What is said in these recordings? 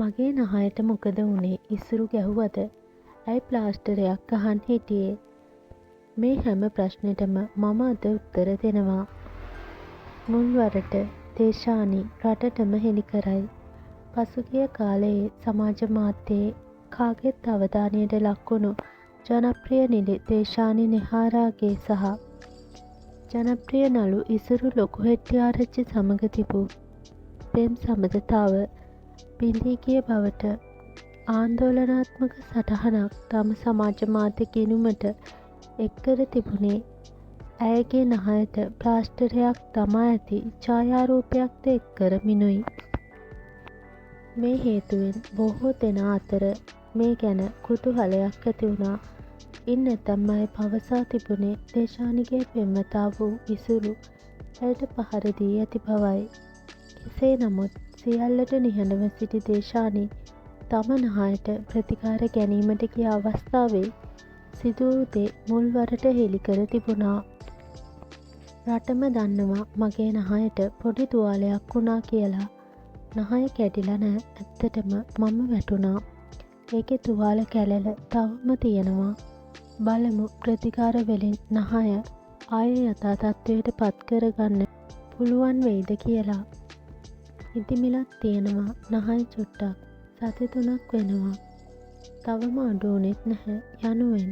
මගේ නහයට මොකද වුනේ ඉසුරු ගැහුවද? ඇයි ප්ලාස්ටරයක් ගහන් හිටියේ? මේ හැම ප්‍රශ්නෙටම මම අද උත්තර දෙනවා. මුල්වරට දේශානි රටටම හෙළි කරයි. පසුගිය කාලයේ සමාජ මාධ්‍යයේ කාගෙත් අවධානයට ලක්වුණු ජනප්‍රිය නිළි දේශානි නෙහාරාගේ සහ ජනප්‍රිය නළු ඉසුරු ලොකු හෙට්ටිආරච්චි සමග තිබූ පෙම් සබඳතාව බිඳී ගිය බවට ආන්දෝලනාත්මක සටහනක් තම සමාජ මාධ්‍ය ගිණුමට එක්කර තිබුණේ ඇයගේ නහයට ප්ලාස්ටරයක් දමා ඇති ඡායාරූපයක්ද එක් කරමිනුයි. මේ හේතුවෙන් බොහෝ දෙනා අතර මේ ගැන කුතුහලයක් ඇති වුණා. ඉන් ඇතැම් අය පවසා තිබුණේ දේශානිගේ පෙම්වතා වූ ඉසුරු ඇයට පහර දී ඇති බවයි. කෙසේ නමුත් සියල්ලට නිහඬව සිටි දේශානි තම නහයට ප්‍රතිකාර ගැනීමට ගිය අවස්ථාවේ සිදු වූ දේ මුල්වරට හෙළි කර තිබුණා. රටම දන්නවා මගේ නහයට පොඩි තුවාලයක් වුණා කියලා. නහය කැඩිලා නෑ, ඇත්තටම මම වැටුණා. ඒකේ තුවාල කැලල තවම තියෙනවා. බලමු ප්‍රතිකාර වලින් නහය ආයේ යථා තත්ත්වයට පත් කරගන්න පුළුවන් වෙයිද කියලා. ඉදිමිලක් තියෙනවා නහය චුට්ටක්. සති 3ක් වෙනවා. තවම අඩු වුණෙත් නැහැ යනුවෙන්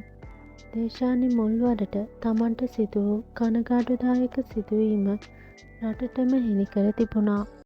දේශානි මුල්වරට තමන්ට සිදු වූ කනගාටුදායක සිදුවීම රටටම හෙළි කර තිබුණා.